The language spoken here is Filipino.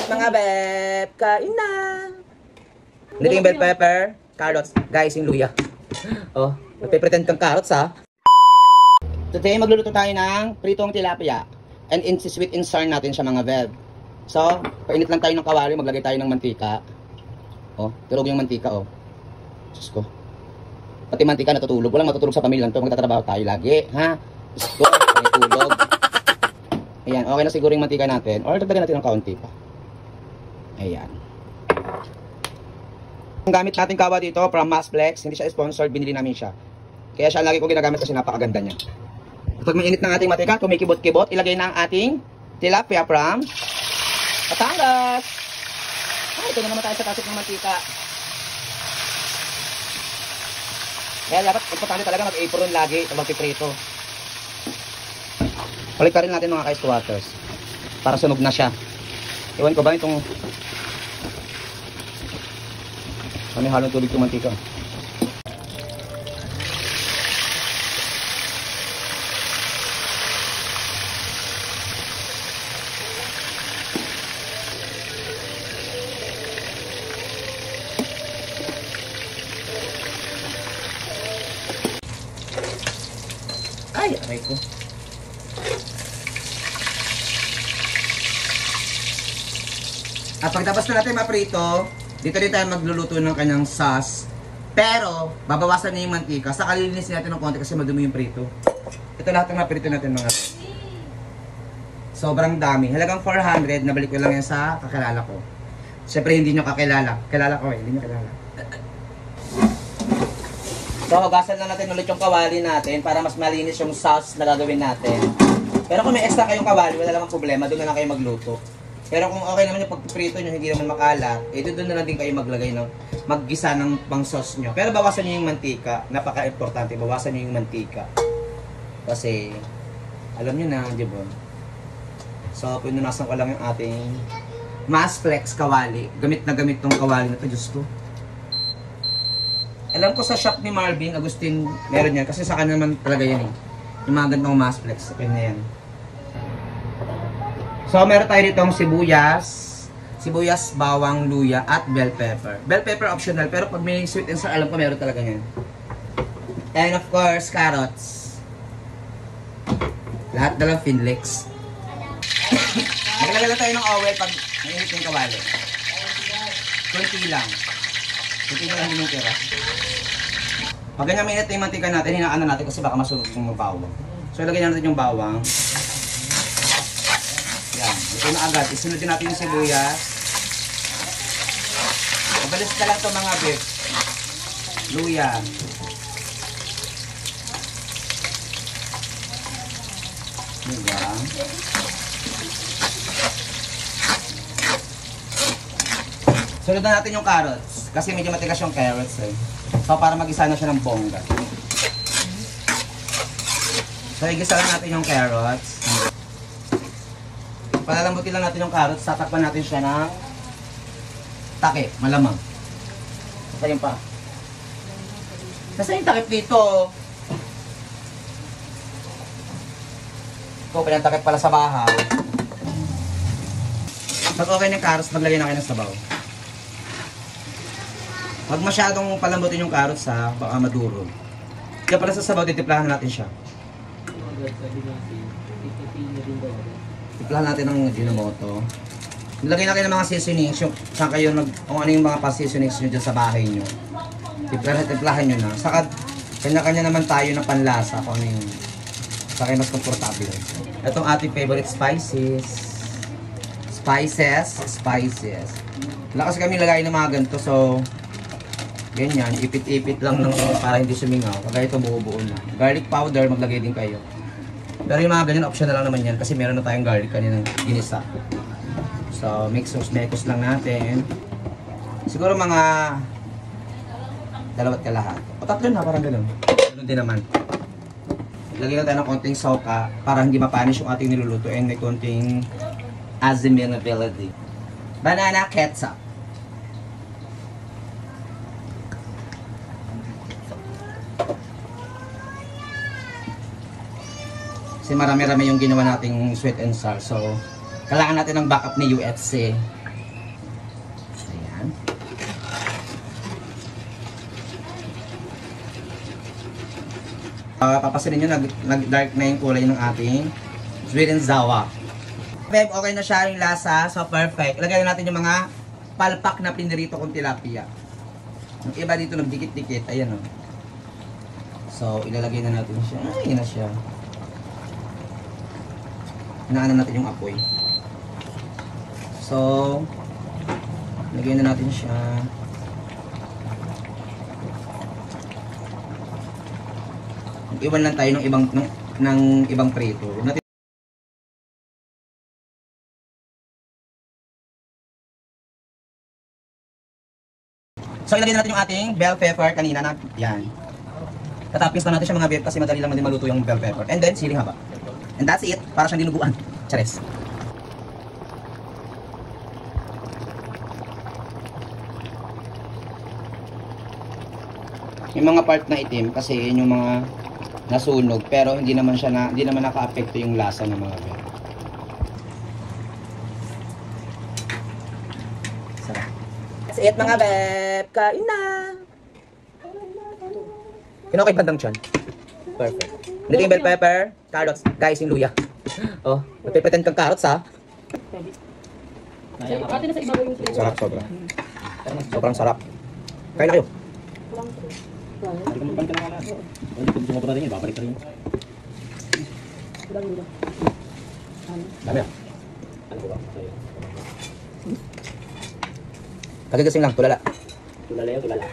mga beb! Kain na! Dito yung bell pepper, carrots, guys, yung luya. Oh, magpe-pretend kang carrots ha. Today, magluluto tayo ng pritong tilapia. And sweet and sour natin siya mga beb. So, painit lang tayo ng kawali, maglagay tayo ng mantika. Oh, tulog yung mantika oh. Diyos ko. Pati mantika natutulog. Walang matutulog sa pamilya to, magtatrabaho tayo lagi, ha? Diyos ko, natutulog. Ayan, okay na siguro yung mantika natin. Or dagdagan natin ng kaunti pa. Ayan. Ang gamit natin kawa dito from Masplex, hindi siya sponsored, binili namin siya. Kaya siya lagi ko ginagamit kasi napakaganda niya. Pag mainit ng ating mantika, kumikibot-kibot, ilagay na ang ating tilapia from Batangas. Ay, ito na naman tayo sa tasik ng mantika. Kaya dapat importante talaga mag-apron lagi pag magpiprito. Balik ka rin natin mga ka-ice waters para sunog na siya. Iwan ko ba itong ano halong tubig itong mantika. Ay, aray ko. At pagtapos na natin maprito, dito rin tayo magluluto ng kanyang sauce. Pero, babawasan na yung mantika. Saka lilinisin natin ng konti kasi madumi yung prito. Ito lahat ng naprito natin mga to. Sobrang dami. Halagang 400, nabalik ko lang yan sa kakilala ko. Siyempre hindi nyo kakilala. Kilala ko eh, hindi nyo kilala. So, hugasan na natin ulit yung kawali natin para mas malinis yung sauce na gagawin natin. Pero kung may extra kayong kawali, wala namang problema. Doon na lang kayo magluto. Pero kung okay naman yung pagpiprito nyo, hindi naman makalat, eh doon na lang din kayo maglagay ng, maggisa ng pang sauce nyo. Pero bawasan nyo yung mantika. Napaka-importante, bawasan nyo yung mantika. Kasi, alam nyo na, di ba? So, pinunasan ko lang yung ating Masplex kawali. Gamit na gamit tong kawali na ito, Diyos ko. Alam ko sa shop ni Marvin Agustin, meron yan. Kasi sa kanya naman talaga yan eh. Yung mga gantong Masplex, okay na yan. So, meron tayo ditong sibuyas, bawang, luya, at bell pepper. Bell pepper optional, pero pag may sweet and sour, alam ko meron talaga yan. And of course, carrots. Lahat na lang finlex. Maglagay lang tayo ng oil pag mainit yung kawali. Kunti lang. Kunti na lang yung tira. Pag ganyan mainit na yung mantika natin, hinaan na natin kasi baka masunog yung bawang. So, ilagay natin yung bawang. Yan, ito na agad. Isunod din natin yung sibuyas. Mabalis ka lang ito mga beb. Luya. Diba? Sunod na natin yung carrots. Kasi medyo matigas yung carrots eh. So para mag-isa na siya ng bongga. So igisa lang natin yung carrots. Palalambutin lang natin yung carrots, tatakpan natin siya ng takip, malamang. Nasa yun pa. Nasa yung takip dito? Ito, pinantakip pala sa bahay. Pag okay ng carrots, maglagay na kayo ng sabaw. Huwag masyadong palambutin yung carrots ha, baka maduro. Kaya pala sa sabaw, titiplahan natin siya. Tiplahan natin ng Ginomoto. Nilagay na kayo ng mga seasonings, saan kayo kung ano yung mga pa-seasonings nyo dyan sa bahay nyo. Tiplahan nyo na. Saka, kanya-kanya naman tayo ng panlasa kung ano yung saka mas komportable. Itong ating favorite spices. Spices. Wala kasi kami lagay ng mga ganito, so ganyan, ipit-ipit lang ng para hindi sumingaw. Kagaya ito buo-buo na. Garlic powder, maglagay din kayo. Pero yung mga ganyan, optional lang naman yan kasi meron na tayong garlic kaninang ginisa. So, mekos lang natin. Siguro mga 2 kalahat. O 3 na, parang gano'n. Gano'n din naman. Lagyan lang tayo ng konting soka para hindi mapanish yung ating niluluto and may konting assimilability. Banana ketchup. Kasi marami-rami yung ginawa nating sweet and sour. So, kailangan natin ng backup ni UFC. Papasilin nyo, nag-dark na yung kulay ng ating sweet and sour. Beb, okay na siya yung lasa. So, perfect. Ilagay na natin yung mga palpak na pinirito kong tilapia. Yung iba dito nagdikit-dikit. Ayan o. So, ilalagay na natin siya. Ay, na siya. Hinaan natin yung apoy. So, lagay na natin siya. Iwan lang tayo ng ibang prito. So, ilagay na natin yung ating bell pepper kanina na yan. Tatapis na natin siya mga beb kasi madali lang din maluto yung bell pepper. And then, siling haba. And that's it. Para siyang dinuguan. Chares. Yung mga part na itim kasi yun yung mga nasunog pero hindi naman naka-apekto yung lasa ng mga beb. Sarap. That's it mga beb. Kain na. Kinokay bandang tiyan. Perfect. Dito yung bell pepper, carrots, guys yung luya. Oh, magpipretend kang carrots ha. Sarap sobra. Sobrang sarap. Kain na kayo. Hindi ko magpan ka na wala. Hindi ko gusto mo rin yun, babalik ka rin. Dami ah. Ano ba? Kagigasing lang, tulala. Tulala yun, tulala.